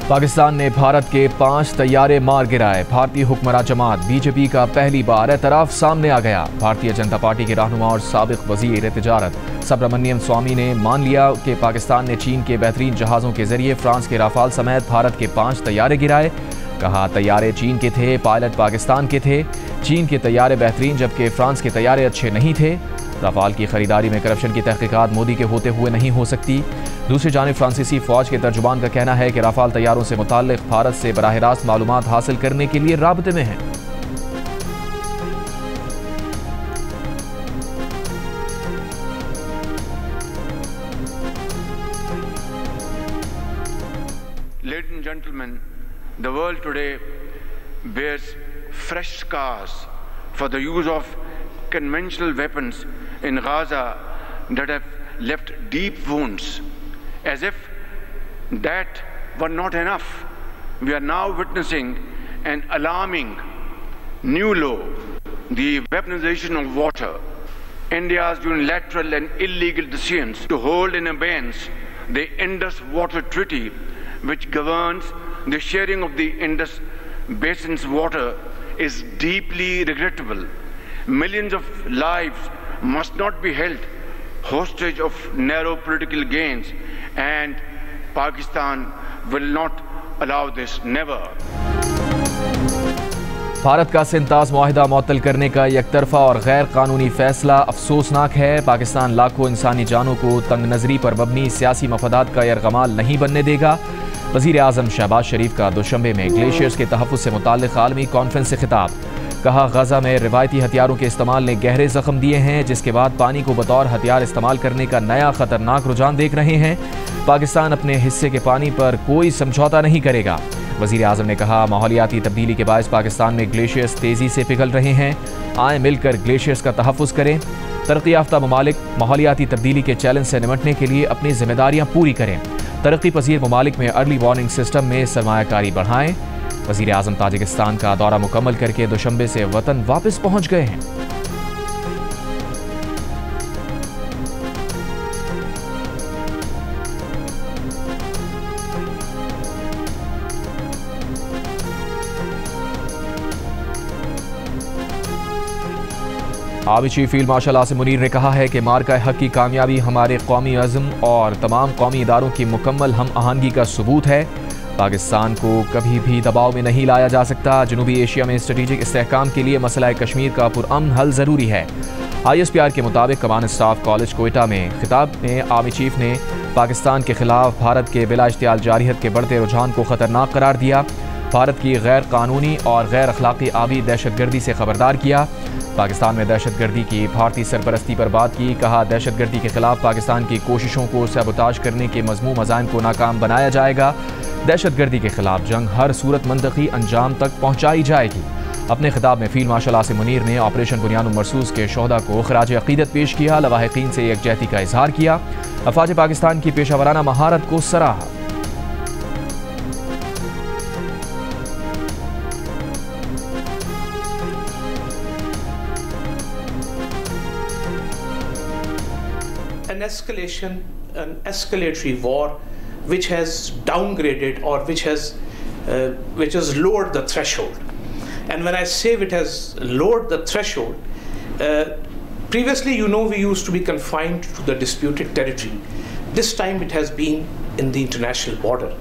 पाकिस्तान ने भारत के 5 तैयारे मार गिराए। भारतीय हुक्मरान जमात बीजेपी का पहली बार एतराफ सामने आ गया। भारतीय जनता पार्टी के रहनुमा और साबिक वजीर तिजारत सुब्रमण्यम स्वामी ने मान लिया कि पाकिस्तान ने चीन के बेहतरीन जहाज़ों के जरिए फ्रांस के राफाल समेत भारत के 5 तैयारे गिराए। कहा, तैयारे चीन के थे, पायलट पाकिस्तान के थे। चीन के तैयारे बेहतरीन जबकि फ्रांस के तैयारे अच्छे नहीं थे। राफाल की खरीदारी में करप्शन की तहकीकात मोदी के होते हुए नहीं हो सकती। दूसरी जानिब फ्रांसीसी फौज के तर्जुमान का कहना है कि राफाल तैयारों से मुताल्लिक भारत से बराह रास्त मालूमात हासिल करने के लिए राबते में हैं। Ladies and gentlemen, the world today bears fresh scars for the use of conventional weapons in Gaza that have left deep wounds. As if that were not enough, we are now witnessing an alarming new law, the weaponization of water. India's unilateral and illegal decisions to hold in abeyance the Indus Water Treaty, which governs the sharing of the Indus Basin's water, is deeply regrettable. Millions of lives must not be held hostage of narrow political gains, and Pakistan will not allow this, never. Bharat का सिंताज मुआहिदा मुअत्तल करने का एकतरफा और गैर कानूनी फैसला अफसोसनाक है। पाकिस्तान लाखों इंसानी जानों को तंग नजरी पर मबनी सियासी मफादात का यरगमाल नहीं बनने देगा। वज़ीर आज़म शहबाज शरीफ का दुशंबे में ग्लेशियर्स के तहफ़्फ़ुज़ से मुताल्लिक़ आलमी कॉन्फ्रेंस से खिताब। कहा, गजा में रिवायती हथियारों के इस्तेमाल ने गहरे जख्म दिए हैं, जिसके बाद पानी को बतौर हथियार इस्तेमाल करने का नया खतरनाक रुझान देख रहे हैं। पाकिस्तान अपने हिस्से के पानी पर कोई समझौता नहीं करेगा। वज़ीर आज़म ने कहा, माहौलियाती तब्दीली के बायस पाकिस्तान में ग्लेशियर्स तेज़ी से पिघल रहे हैं। आए मिलकर ग्लेशियर्स का तहफ़्फ़ुज़ करें। तरक्की याफ्ता ममालिक माहौलियाती तब्दीली के चैलेंज से निपटने के लिए अपनी जिम्मेदारियाँ पूरी करें। तरक्की पजीर ममालिक में अर्ली वार्निंग सिस्टम में सरमायाकारी बढ़ाएं। वज़ीर आज़म ताजिकिस्तान का दौरा मुकम्मल करके दुशंबे से वतन वापस पहुँच गए हैं। Army chief field marshal Asim Munir ने कहा है कि मार्का हक की कामयाबी हमारे कौमी अज़्म और तमाम कौमी इदारों की मुकम्मल हम आहंगी का सबूत है। पाकिस्तान को कभी भी दबाव में नहीं लाया जा सकता। जनूबी एशिया में स्ट्रेटेजिक इस्तेहकाम के लिए मसला कश्मीर का पुरअमन हल ज़रूरी है। ISPR के मुताबिक कमान स्टाफ कॉलेज कोयटा में खिताब में आर्मी चीफ ने पाकिस्तान के खिलाफ भारत के बिला इश्तियाल जारियत के बढ़ते रुझान को ख़तरनाक करार दिया। भारत की गैर कानूनी और गैर अखलाकी आबी दहशतगर्दी से खबरदार किया। पाकिस्तान में दहशतगर्दी की भारतीय सरपरस्ती पर बात की। कहा, दहशतगर्दी के खिलाफ पाकिस्तान की कोशिशों को सबोताज करने के मज़मूम अज़ाइम को नाकाम बनाया जाएगा। दहशतगर्दी के खिलाफ जंग हर सूरत मंतकी अंजाम तक पहुँचाई जाएगी। अपने खिताब में फील्ड मार्शल आसिम मुनीर ने ऑपरेशन बुनियानुल मरसूस के शोहदा को खराज अक़ीदत पेश किया। लवाहिकीन से यकजहती का इजहार किया। अफवाज पाकिस्तान की पेशावराना महारत को सराहा। An escalatory war which has downgraded or which has lowered the threshold. And when I say it has lowered the threshold, previously, we used to be confined to the disputed territory. This time it has been in the international border.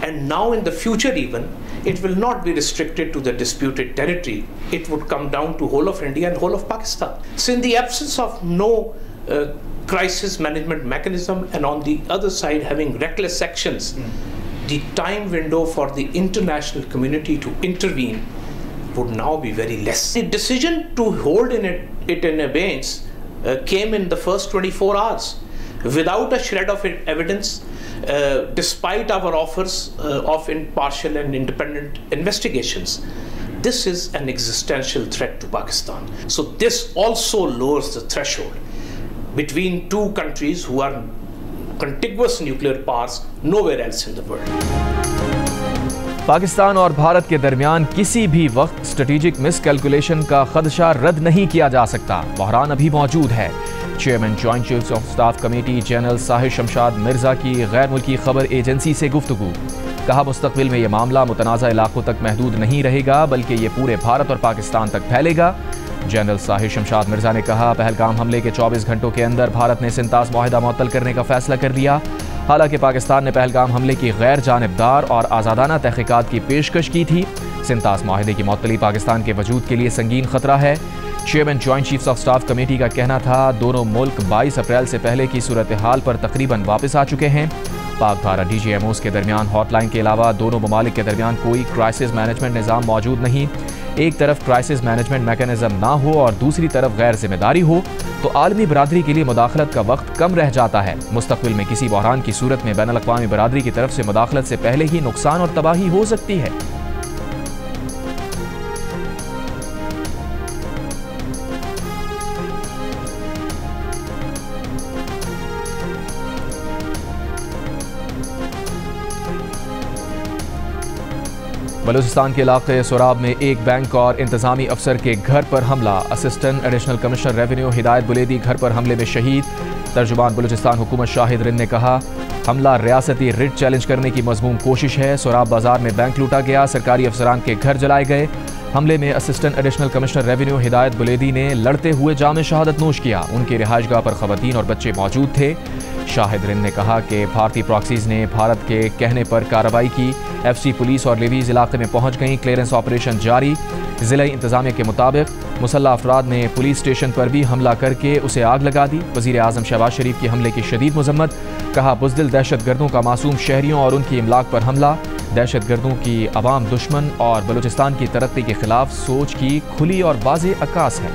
And now in the future even, it will not be restricted to the disputed territory. It would come down to whole of India and whole of Pakistan. So in the absence of no crisis management mechanism, and on the other side having reckless actions, the time window for the international community to intervene would now be very less. The decision to hold it in abeyance came in the first 24 hours without a shred of evidence, despite our offers of impartial and independent investigations. This is an existential threat to Pakistan. So this also lowers the threshold between two countries who are contiguous nuclear powers nowhere else in the world. Pakistan और भारत के दरमियान किसी भी वक्त strategic miscalculation का खदशा रद्द नहीं किया जा सकता। बहरान अभी मौजूद है। Chairman joint chiefs of staff committee general Sahir Shamshad Mirza की गैर मुल्की खबर एजेंसी से गुफ्तगू। कहा मुस्तकबिल में यह मामला मुतनाज़ा इलाकों तक महदूद नहीं रहेगा बल्कि ये पूरे भारत और पाकिस्तान तक फैलेगा। जनरल साहिर शमशाद मिर्जा ने कहा पहलगाम हमले के 24 घंटों के अंदर भारत ने सिंतास मुआहिदा मुअत्तल करने का फैसला कर लिया। हालांकि पाकिस्तान ने पहलगाम हमले की गैर जानिबदार और आज़ादाना तहकीकात की पेशकश की थी। सिंतास मुआहिदे की मुअत्तली पाकिस्तान के वजूद के लिए संगीन खतरा है। Chairman joint chiefs of staff committee का कहना था दोनों मुल्क 22 अप्रैल से पहले की सूरत हाल पर तकरीबन वापस आ चुके हैं। पाक भारत DGMOs के दरमियान हॉटलाइन के अलावा दोनों ममालिक के दरमियान कोई क्राइसिस मैनेजमेंट निज़ाम मौजूद नहीं। एक तरफ क्राइसिस मैनेजमेंट मैकेनिज्म ना हो और दूसरी तरफ गैर जिम्मेदारी हो तो आलमी बरादरी के लिए मुदाखलत का वक्त कम रह जाता है। मुस्तकबिल में किसी बहरान की सूरत में बैनुल अक़वामी बरादरी की तरफ से मुदाखलत से पहले ही नुकसान और तबाही हो सकती है। बलूचिस्तान के इलाके सोराब में एक बैंक और इंतजामी अफसर के घर पर हमला। असिस्टेंट एडिशनल कमिश्नर रेवेन्यू हिदायत बुलेदी घर पर हमले में शहीद। तर्जुमान बलूचिस्तान हुकूमत शाहिद रिंद ने कहा हमला रियासती रिट चैलेंज करने की मजमूम कोशिश है। सोराब बाजार में बैंक लूटा गया, सरकारी अफसरान के घर जलाए गए। हमले में असिस्टेंट एडिशनल कमिश्नर रेवेन्यू हिदायत बुलेदी ने लड़ते हुए जाम शहादत नोश किया। उनकी रिहाइशगाह पर खवातीन और बच्चे मौजूद थे। शाहिद रिंद ने कहा कि भारतीय प्रॉक्सीज ने भारत के कहने पर कार्रवाई की। FC पुलिस और लेवीज इलाके में पहुंच गई। क्लियरेंस ऑपरेशन जारी। जिला इंतजामिया के मुताबिक मुसल्लह अफराद ने पुलिस स्टेशन पर भी हमला करके उसे आग लगा दी। वज़ीर आज़म शहबाज शरीफ के हमले की शदीद मजम्मत। कहा बुज़दिल दहशत गर्दों का मासूम शहरियों और उनकी इमलाक पर हमला दहशत गर्दों की अवाम दुश्मन और बलूचिस्तान की तरक्की के खिलाफ सोच की खुली और वाज़ेह अक्कास है।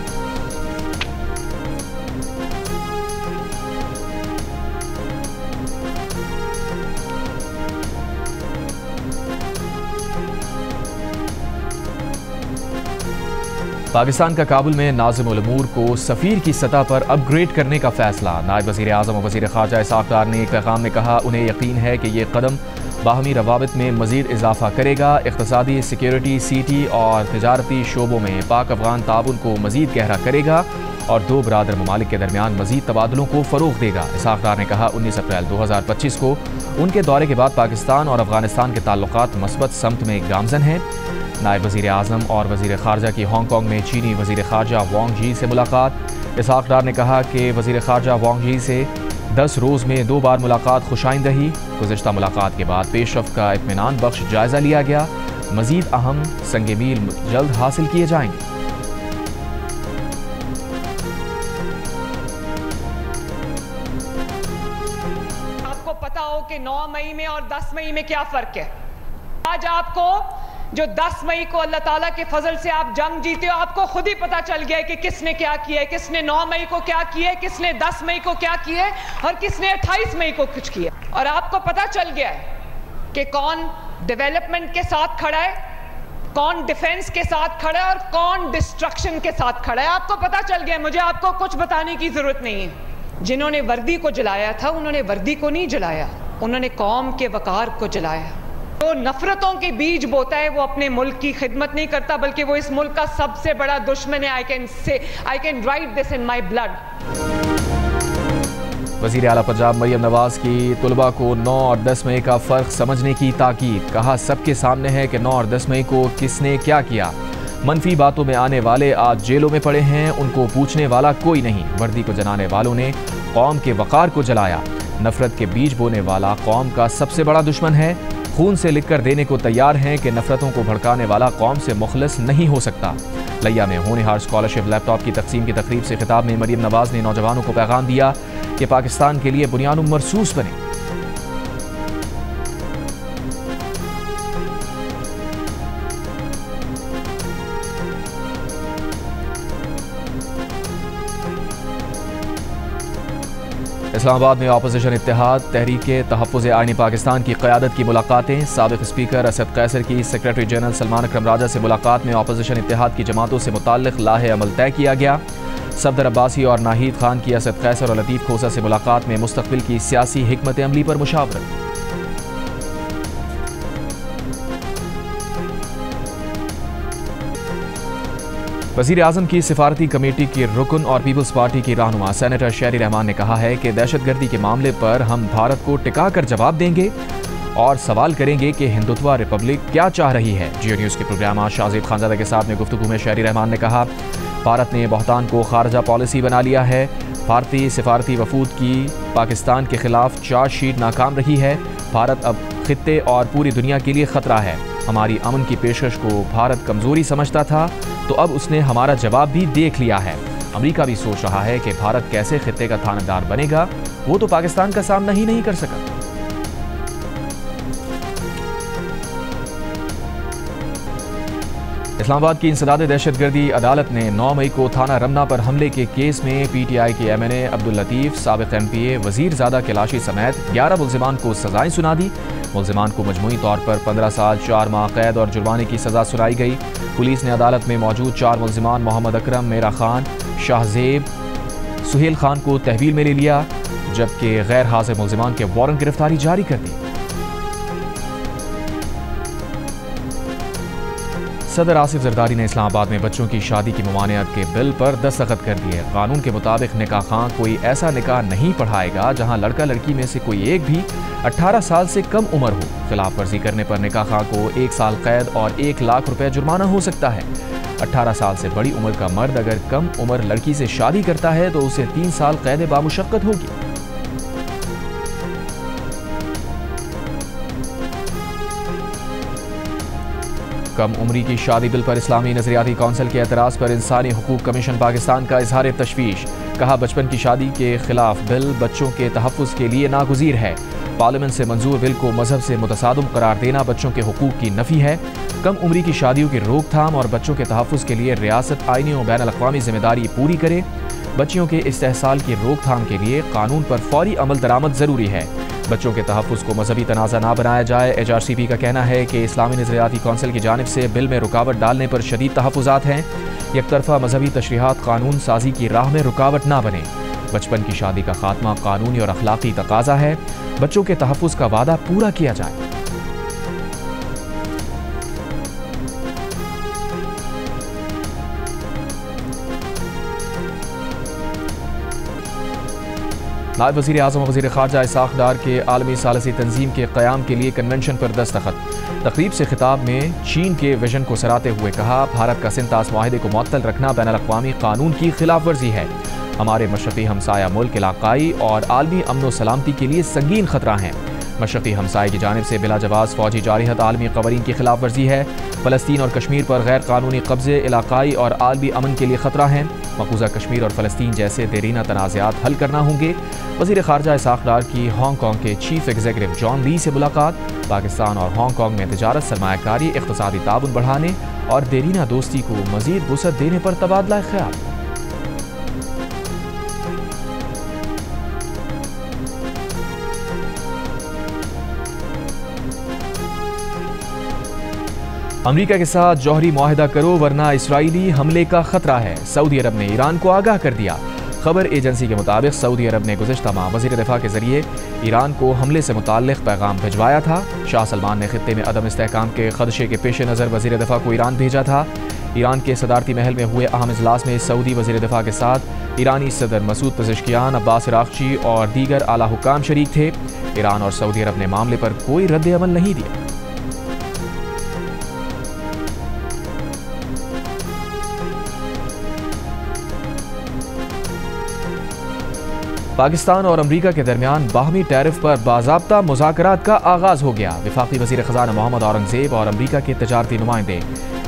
पाकिस्तान का काबुल में नाज़िमुल उमूर को सफ़ीर की सतह पर अपग्रेड करने का फैसला। नायब वज़ीर आज़म और वज़ीर ख़ारजा इसाक़ डार ने एक पैगाम में कहा उन्हें यकीन है कि ये कदम बाहमी रवाबित में मज़ीद इजाफ़ा करेगा, इक़्तिसादी, सिक्योरिटी, सीटी और तिजारती शोबों में पाक अफ़गान ताउन को मज़ीद गहरा करेगा और दो बरादर ममालिक के दरमियान मज़ीद तबादलों को फ़रोग़ देगा। इसाक़ डार ने कहा 19 अप्रैल 2025 को उनके दौरे के बाद पाकिस्तान और अफ़गानिस्तान के ताल्लुक़ात मस्बत समत में गामज़न हैं। नायब वज़ीर आज़म और वज़ीर ख़ारजा की हांगकॉन्ग में चीनी वज़ीर ख़ारजा वांग यी से मुलाकात। इसाक़ डार ने कहा कि वज़ीर ख़ारजा वांग यी से 10 रोज़ में 2 बार मुलाकात खुशाइंद रही। गुज़िश्ता मुलाकात के बाद पेशरफ़्त का इत्मीनान बख्श जायज़ा लिया गया। मज़ीद अहम संग मील जल्द हासिल किए जाएंगे। आपको पता हो कि 9 मई में और 10 मई में क्या फ़र्क है। आज आपको जो 10 मई को अल्लाह ताला के फजल से आप जंग जीते हो, आपको खुद ही पता चल गया है कि किसने क्या किया है, किसने 9 मई को क्या किया है, किसने 10 मई को क्या किया है और किसने 28 मई को कुछ किया। और आपको पता चल गया है कि कौन डेवलपमेंट के साथ खड़ा है, कौन डिफेंस के साथ खड़ा है और कौन डिस्ट्रक्शन के साथ खड़ा है। आपको पता चल गया है, मुझे आपको कुछ बताने की जरूरत नहीं है। जिन्होंने वर्दी को जलाया था उन्होंने वर्दी को नहीं जलाया, उन्होंने कौम के वकार को जलाया। जो नफरतों के बीज बोता है वो अपने मुल्क की खिदमत नहीं करता, बल्कि वो इस मुल्क का सबसे बड़ा दुश्मन है। I can write this in my blood. वज़ीर आला पंजाब मरियम नवाज की तुलबा को 9 और 10 मई का फ़र्क समझने की ताकीद। कहा सबके सामने है कि 9 और 10 मई को किसने क्या किया। मनफी बातों में आने वाले आज जेलों में पड़े हैं, उनको पूछने वाला कोई नहीं। वर्दी को जलाने वालों ने कौम के वकार को जलाया। नफरत के बीज बोने वाला कौम का सबसे बड़ा दुश्मन है। खून से लिख कर देने को तैयार हैं कि नफरतों को भड़काने वाला कौम से मुखलिस नहीं हो सकता। लिया में होनहार स्कॉलरशिप लैपटॉप की तकसीम की तकरीब से खिताब में मरियम नवाज ने नौजवानों को पैगाम दिया कि पाकिस्तान के लिए बुनियाद मरसूस बने। इस्लामाबाद में अपोजिशन इत्तेहाद तहरीके तहफ़्फ़ुज़ आईनी पाकिस्तान की क़यादत की मुलाकातें। साबिक़ स्पीकर असद कैसर की सेक्रेटरी जनरल सलमान अकरम राजा से मुलाकात में अपोजिशन इत्तेहाद की जमातों से मुताल्लिक़ लाहे अमल तय किया गया। सफदर अब्बासी और नाहिद खान की असद कैसर और लतीफ़ खोसा से मुलाकात में मुस्तक़बिल की सियासी हिकमत अमली पर मुशावरत। वज़ीर आज़म की सिफारती कमेटी की रुकन और पीपल्स पार्टी की रहनुमा सेनेटर शेरी रहमान ने कहा है कि दहशतगर्दी के मामले पर हम भारत को टिका कर जवाब देंगे। और सवाल करेंगे कि हिंदुत्व रिपब्लिक क्या चाह रही है। जियो न्यूज़ के प्रोग्राम शाहजेब खानजादा के साथ में गुफ्तगू में शहरी रहमान ने कहा, भारत ने बहतान को खारजा पॉलिसी बना लिया है। भारतीय सिफारती वफूद की पाकिस्तान के खिलाफ चार्जशीट नाकाम रही है। भारत अब खित्ते और पूरी दुनिया के लिए खतरा है। हमारी अमन की पेशकश को भारत कमजोरी समझता था, तो अब उसने हमारा जवाब भी देख लिया है। अमेरिका भी सोच रहा है कि भारत कैसे खित्ते का थानेदार बनेगा, वो तो पाकिस्तान का सामना ही नहीं कर सका। इस्लामाबाद की इंसदाद दहशतगर्दी अदालत ने 9 मई को थाना रमना पर हमले के केस में पीटीआई के एमएनए अब्दुल लतीफ, साबिक एमपीए वजीरजादा कैलाशी समेत 11 मुल्जिमान को सजाएं सुना दी। मुल्जिमान को मजमूई तौर पर 15 साल 4 माह कैद और जुर्माने की सजा सुनाई गई। पुलिस ने अदालत में मौजूद 4 मुल्जिमान मोहम्मद अकरम, मेरा खान, शाहजेब, सुहेल खान को तहवील में ले लिया, जबकि गैर हाजिर मुल्जिमान के वारंट गिरफ्तारी जारी कर दी। सदर आसिफ जरदारी ने इस्लामाबाद में बच्चों की शादी की ममानियत के बिल पर दस्तखत कर दिए। कानून के मुताबिक निकाह खां कोई ऐसा निकाह नहीं पढ़ाएगा जहां लड़का लड़की में से कोई एक भी 18 साल से कम उम्र हो। खिलाफ वर्जी करने पर निकाह खां को 1 साल कैद और 1 लाख रुपए जुर्माना हो सकता है। 18 साल से बड़ी उम्र का मर्द अगर कम उम्र लड़की से शादी करता है तो उसे 3 साल कैद बामुशक्कत होगी। कम उम्री की शादी बिल पर इस्लामी नजरियाती कौंसिल के एतराज़ पर इंसानी हुकूक कमीशन पाकिस्तान का इजहार तशवीश। कहा, बचपन की शादी के खिलाफ बिल बच्चों के तहफ़्फ़ुज़ के लिए नागुज़ीर है। पार्लियामेंट से मंजूर बिल को मजहब से मुतसादम करार देना बच्चों के हुकूक की नफ़ी है। कम उम्री की शादियों की रोकथाम और बच्चों के तहफ़्फ़ुज़ के लिए रियासत आईनी और बैनुल अक़वामी जिम्मेदारी पूरी करे। बच्चियों के इस्तेहसाल की रोकथाम के लिए कानून पर फौरी अमल दरामद ज़रूरी है। बच्चों के तहफ़्फ़ुज़ को मजहबी तनाज़ा ना बनाया जाए। HRCP का कहना है कि इस्लामी नज़रियाती कौंसिल की जानिब से बिल में रुकावट डालने पर शदीद तहफ़्फ़ुज़ात हैं। यकतरफ़ा मजहबी तशरीहात कानून साजी की राह में रुकावट ना बने। बचपन की शादी का खात्मा कानूनी और अखलाकी तकाज़ा है। बच्चों के तहफ़्फ़ुज़ का वादा पूरा किया जाए। नायब वज़ीर आज़म और वज़ीर ख़ारजा इसाक़ डार के आलमी सालसी तंजीम के क़याम के लिए कन्वेंशन पर दस्तखत। तक़रीब से खिताब में चीन के विजन को सराहते हुए कहा, भारत का सिंतास माहिदे को मुअत्तल रखना बैनुल अक़वामी कानून की खिलाफ वर्जी है। हमारे मशरक़ी हमसाया मुल्क इलाक़ाई और आलमी अमन व सलामती के लिए संगीन खतरा हैं। मशरक़ी हमसाए की जानिब से बिला जवाज़ फ़ौजी जारिहत आलमी क़वानीन की खिलाफ वर्जी है। फ़लस्तीन और कश्मीर पर गैर कानूनी कब्ज़े इलाक़ाई और आलमी अमन के लिए ख़तरा हैं। मक़बूज़ा कश्मीर और फ़लस्तीन जैसे देरीना तनाज़ात हल करना होंगे। वज़ीर ख़ारजा इसाक़ डार की हांगकॉन्ग के चीफ एग्जीक्यूटिव जॉन ली से मुलाकात। पाकिस्तान और हांगकॉन्ग में तिजारत, सरमायाकारी, इक़्तिसादी ताउन बढ़ाने और देरीना दोस्ती को मज़ीद वुसअत देने पर तबादला ख़याल। अमेरिका के साथ जौहरी मुआहिदा करो वरना इसराइली हमले का खतरा है। सऊदी अरब ने ईरान को आगाह कर दिया। खबर एजेंसी के मुताबिक सऊदी अरब ने गुज़िश्ता माह वज़ीर दिफ़ा के ज़रिए ईरान को हमले से मुताल्लिक़ पैगाम भिजवाया था। शाह सलमान ने खित्ते में अदम इस्तेहकाम के ख़दशे के पेश नज़र वज़ीर दिफ़ा को ईरान भेजा था। ईरान के सदारती महल में हुए अहम इजलास में सऊदी वज़ीर दिफ़ा के साथ ईरानी सदर मसूद पज़ेश्कियान, अब्बास अराग़ची और दीगर आला हुक्काम शरीक थे। ईरान और सऊदी अरब ने मामले पर कोई रद्द अमल नहीं दिया। पाकिस्तान और अमरीका के दरमियान बाहमी टैरिफ पर बाज़ाब्ता मुज़ाकरात का आगाज़ हो गया। वफाकी वज़ीर ख़ज़ाना मोहम्मद औरंगज़ेब और अमरीका के तजारती नुमाइंदे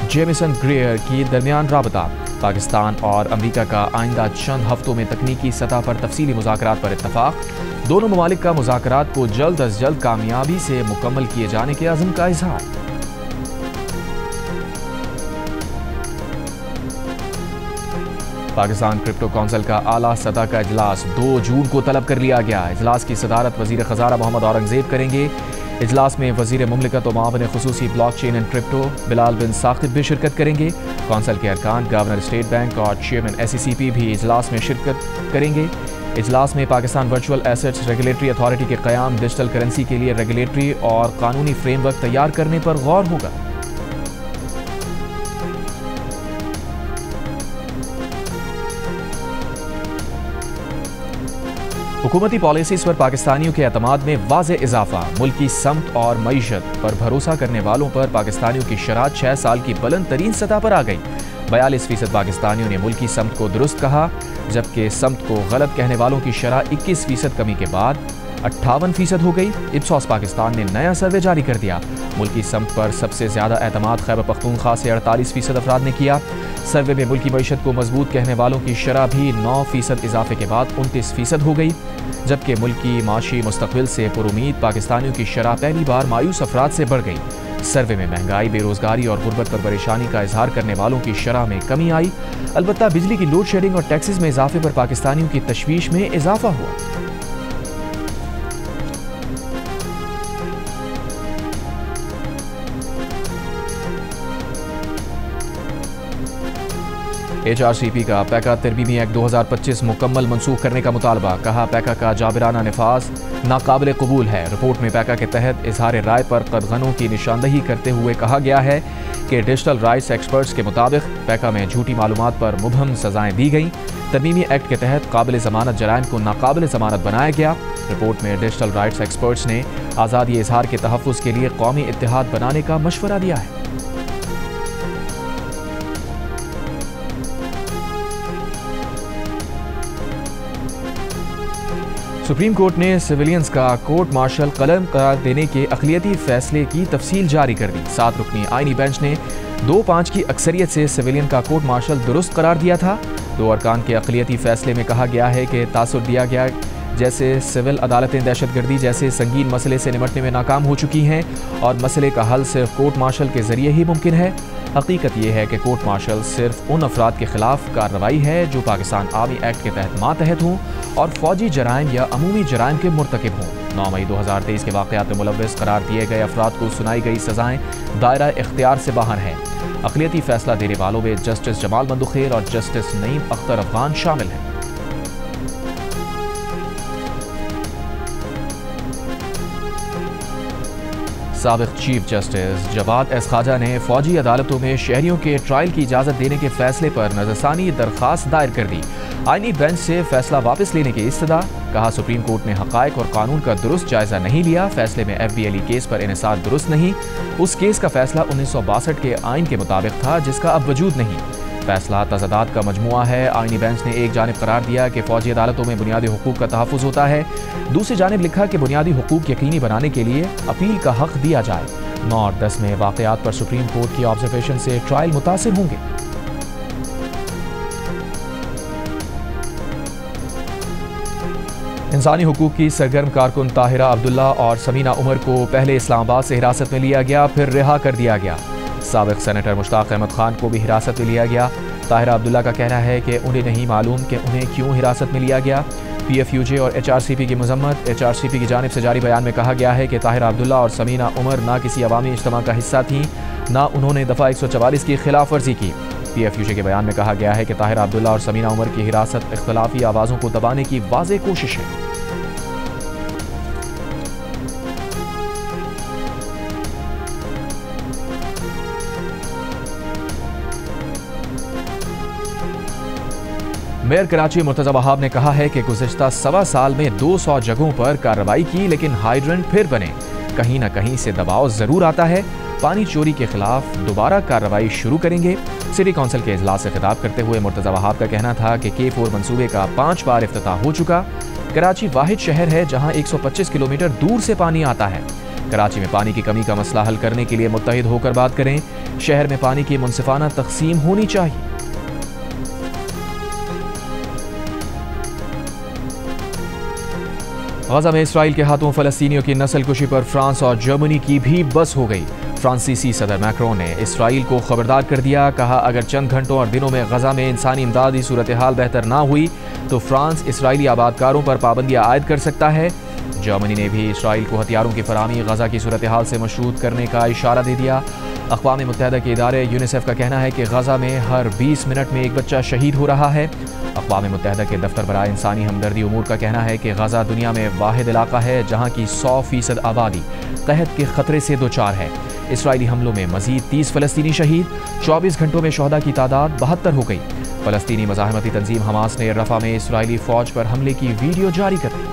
जेमिसन ग्रेयर की दरमियान राबता। पाकिस्तान और अमरीका का आइंदा चंद हफ्तों में तकनीकी सतह पर तफसीली मुज़ाकरात पर इत्तफ़ाक़। दोनों ममालिक का मुज़ाकरात को जल्द अज जल्द कामयाबी से मुकम्मल किए जाने के अज़्म का इज़हार। पाकिस्तान क्रिप्टो कौंसिल का आला सतह का इजलास 2 जून को तलब कर लिया गया। इजलास की सदारत वज़ीर ख़ज़ाना मोहम्मद औरंगज़ेब करेंगे। इजलास में वज़ीर मुमलिकत और मावन ख़ुसूसी ब्लॉकचेन एंड क्रिप्टो बिलाल बिन साक़िब भी शिरकत करेंगे। कौंसिल के अरकान, गवर्नर स्टेट बैंक और चेयरमैन SECP भी इजलास में शिरकत करेंगे। इजलास में Pakistan virtual assets regulatory authority के क़याम, डिजिटल करेंसी के लिए रेगुलेटरी और कानूनी फ्रेमवर्क तैयार करने पर गौर होगा। हुकूमती पॉलिसीज़ पर पाकिस्तानियों के एतमाद में वाज़े इजाफा। मुल्की समत और मईशत पर भरोसा करने वालों पर पाकिस्तानियों की शरह 6 साल की बुलंद तरीन सतह पर आ गई। 42% पाकिस्तानियों ने मुल्की समत को दुरुस्त कहा, जबकि समत को गलत कहने वालों की शरह 21% कमी के बाद 58% हो गई। इप्सॉस पाकिस्तान ने नया सर्वे जारी कर दिया। मुल्की समत पर सबसे ज्यादा एतमाद खैबर पख्तूनख्वा से 48% अफराद ने किया। सर्वे में मुल्की मईशत को मजबूत कहने वालों की शरह भी 9% इजाफे के बाद 29% हो गई, जबकि मुल्की माशी मुस्तकबिल से पुरुमीद पाकिस्तानियों की शरह पहली बार मायूस अफराद से बढ़ गई। सर्वे में महंगाई, बेरोजगारी और गुर्बत पर परेशानी का इजहार करने वालों की शरह में कमी आई। अलबत्ता बिजली की लोड शेडिंग और टैक्सेस में इजाफे पर पाकिस्तानियों की तशवीश में इजाफा हुआ। HRCP का पैका तरमीमी एक्ट 2025 मुकम्मल मनसूख करने का मुतालबा। कहा, पैका का जाबिराना निफाज नाकाबिल कबूल है। रिपोर्ट में पैका के तहत इजहार राय पर कदगनों की निशानदही करते हुए कहा गया है कि डिजिटल राइट्स एक्सपर्ट्स के मुताबिक पैका में झूठी मालूमात पर मुबहम सजाएं दी गई। तरमीमी एक्ट के तहत काबिल ज़मानत जराइम को नाकाबिल ज़मानत बनाया गया। रिपोर्ट में डिजिटल राइट्स एक्सपर्ट्स ने आज़ादी इजहार के तहफ़्फ़ुज़ के लिए कौमी इत्तेहाद बनाने का मशवरा दिया है। सुप्रीम कोर्ट ने सिविलियंस का कोर्ट मार्शल कलम करार देने के अक़लियती फैसले की तफसील जारी कर दी। 7 रुकनी आईनी बेंच ने 2-5 की अक्सरियत से सिविलियन का कोर्ट मार्शल दुरुस्त करार दिया था। 2 अरकान के अक़लियती फैसले में कहा गया है कि तासुर दिया गया जैसे सिविल अदालतें दहशतगर्दी जैसे संगीन मसले से निपटने में नाकाम हो चुकी हैं और मसले का हल सिर्फ कोर्ट मार्शल के जरिए ही मुमकिन है। हकीकत यह है कि कोर्ट मार्शल सिर्फ उन अफराद के खिलाफ कार्रवाई है जो पाकिस्तान आर्मी एक्ट के तहत मातहत हों और फौजी जराइम या अमूमी जराइम के मुर्तकिब हों। 9 मई 2023 के वाक़यात में मुलव्वस करार दिए गए अफराद को सुनाई गई सजाएं दायरा इख्तियार से बाहर हैं। अक़लियती फैसला देने वालों में जस्टिस जमाल बंदुखेर और जस्टिस नईम अख्तर अफगान शामिल हैं। साबिक़ चीफ जस्टिस जवाद एस खाजा ने फौजी अदालतों में शहरियों के ट्रायल की इजाज़त देने के फैसले पर नज़रसानी दरख्वास्त दायर कर दी। आईनी बेंच से फैसला वापस लेने की इस्तदा। कहा, सुप्रीम कोर्ट ने हक़ाइक़ और कानून का दुरुस्त जायजा नहीं लिया। फैसले में FBLE केस पर इन्हिसार दुरुस्त नहीं। उस केस का फैसला 1962 के आइन के मुताबिक था जिसका अब वजूद नहीं। फैसला तज़ादात का मजमुआ है। आईनी बेंच ने एक जानिब करार दिया कि फौजी अदालतों में बुनियादी हुकूक का तहफ़्फ़ुज़ होता है, दूसरी जानिब लिखा कि बुनियादी हुकूक यकीनी बनाने के लिए अपील का हक़ दिया जाए। 9 और 10 में वाक़यात पर सुप्रीम कोर्ट की ऑब्जर्वेशन से ट्रायल मुतासिर होंगे। इंसानी हुकूक की सरगर्म कारकुन ताहिरा अब्दुल्ला और समीना उमर को पहले इस्लामाबाद से हिरासत में लिया गया, फिर रिहा कर दिया गया। साबिक़ सेनेटर मुश्ताक अहमद खान को भी हिरासत में लिया गया। ताहिरा अब्दुल्ला का कहना है कि उन्हें नहीं मालूम कि उन्हें क्यों हिरासत में लिया गया। PFUJ और HRCP की मजम्मत। HRCP की जानिब से जारी बयान में कहा गया है कि ताहिरा अब्दुल्ला और समीना उमर ना किसी अवामी इज्तिमा का हिस्सा थीं, ना उन्होंने दफ़ा 144 की खिलाफ वर्जी की। PFUJ के बयान में कहा गया है कि ताहिरा अब्दुल्ला और समीना उमर की हिरासत इख्तिलाफी आवाज़ों को दबाने की वाज़ेह कोशिश है। मेयर कराची मुर्तज़ा वहाब ने कहा है कि गुज़िश्ता 1.25 साल में 200 जगहों पर कार्रवाई की, लेकिन हाइड्रेंट फिर बने। कहीं ना कहीं से दबाव जरूर आता है। पानी चोरी के खिलाफ दोबारा कार्रवाई शुरू करेंगे। सिटी काउंसिल के इजलास से खिताब करते हुए मुर्तज़ा वहाब का कहना था कि K4 मंसूबे का 5 बार इफ्तिताह हो चुका। कराची वाहिद शहर है जहां 125 किलोमीटर दूर से पानी आता है। कराची में पानी की कमी का मसला हल करने के लिए मुत्तहिद होकर बात करें। शहर में पानी की मुनसिफाना तकसीम होनी चाहिए। गजा में इसराइल के हाथों फलस्तीनियों की नस्लकुशी पर फ्रांस और जर्मनी की भी बस हो गई। फ्रांसीसी सदर मैक्रोन ने इसराइल को खबरदार कर दिया। कहा, अगर चंद घंटों और दिनों में गजा में इंसानी इमदादी सूरत हाल बेहतर ना हुई तो फ्रांस इसराइली आबादकारों पर पाबंदियां आयद कर सकता है। जर्मनी ने भी इसराइल को हथियारों की फराहमी गजा की सूरत हाल से मशरूत करने का इशारा दे दिया। अक़वाम मुत्तहिदा के इदारे यूनिसेफ का कहना है कि गजा में हर 20 मिनट में एक बच्चा शहीद हो रहा है। अक़वाम मुत्तहिदा के दफ्तर बराए इंसानी हमदर्दी उमूर का कहना है कि गजा दुनिया में वाहिद इलाका है जहाँ की 100% आबादी कहत के खतरे से दो चार है। इसराइली हमलों में मजीद 30 फ़लस्तीनी शहीद। 24 घंटों में शहदा की तादाद 72 हो गई। फ़लस्तीनी मज़ाहमती तंजीम हमास ने रफ़ा में इसराइली फ़ौज पर हमले की वीडियो जारी कर दी।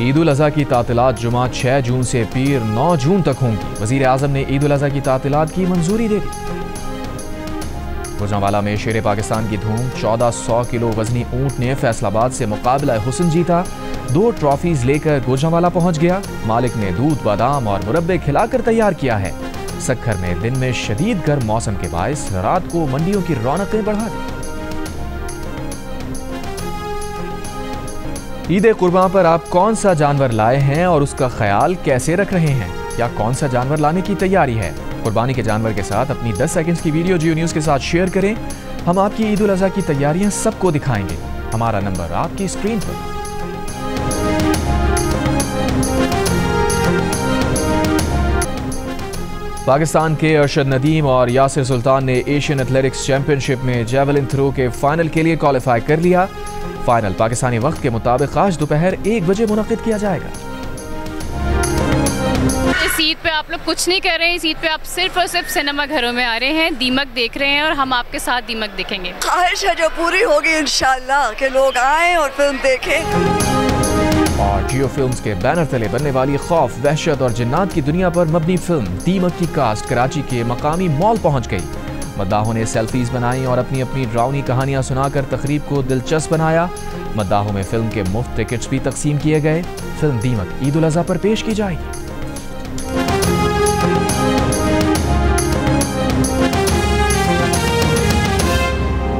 ईद उल अज़हा की तातीलात जुमा 6 जून से पीर 9 जून तक होंगी। वज़ीर आज़म ने ईद उल अज़हा की तातीलात की मंजूरी दे दी। गुजरांवाला में शेर पाकिस्तान की धूम। 1400 किलो वजनी ऊंट ने फैसलाबाद से मुकाबला हुस्न जीता। 2 ट्रॉफीज लेकर गुजरांवाला पहुंच गया। मालिक ने दूध, बादाम और मुरब्बे खिलाकर तैयार किया है। सक्खर में दिन में शदीद गर्म मौसम के बायस रात को मंडियों की रौनकें बढ़ा दी। ईद कुर्बान पर आप कौन सा जानवर लाए हैं और उसका ख्याल कैसे रख रहे हैं, या कौन सा जानवर लाने की तैयारी है? कुर्बानी के जानवर के साथ अपनी 10 सेकंड्स की वीडियो जियो न्यूज़ के साथ शेयर करें। हम आपकी ईद उल अज़हा की तैयारियां सबको दिखाएंगे। हमारा नंबर आपकी स्क्रीन पर। पाकिस्तान के अरशद नदीम और यासिर सुल्तान ने एशियन एथलेटिक्स चैंपियनशिप में जेवलिन थ्रो के फाइनल के लिए क्वालिफाई कर लिया। फाइनल पाकिस्तानी वक्त के मुताबिक आज दोपहर 1 बजे मुनक्किद किया जाएगा। इस ईद पे आप लोग कुछ नहीं कर रहे हैं। इस ईद पे आप सिर्फ और सिर्फ सिनेमा घरों में आ रहे हैं, दीमक देख रहे हैं और हम आपके साथ दीमक देखेंगे। ख्वाहिश है जो पूरी होगी इंशाल्लाह कि लोग आए और फिल्म देखें। और जियो फिल्म्स के बैनर तले बनने वाली खौफ, वहशत और जिन्नात की दुनिया पर मबनी फिल्म दीमक की कास्ट कराची के मकामी मॉल पहुंच गई। मद्दाहों ने सेल्फीज बनाई और अपनी अपनी ड्राउनी कहानियां सुनाकर तकरीब को दिलचस्प बनाया। मद्दाहों में फिल्म के मुफ्त टिकट्स भी तकसीम किए गए। फिल्म दीमक ईद उल अज़हा पर पेश की जाएगी।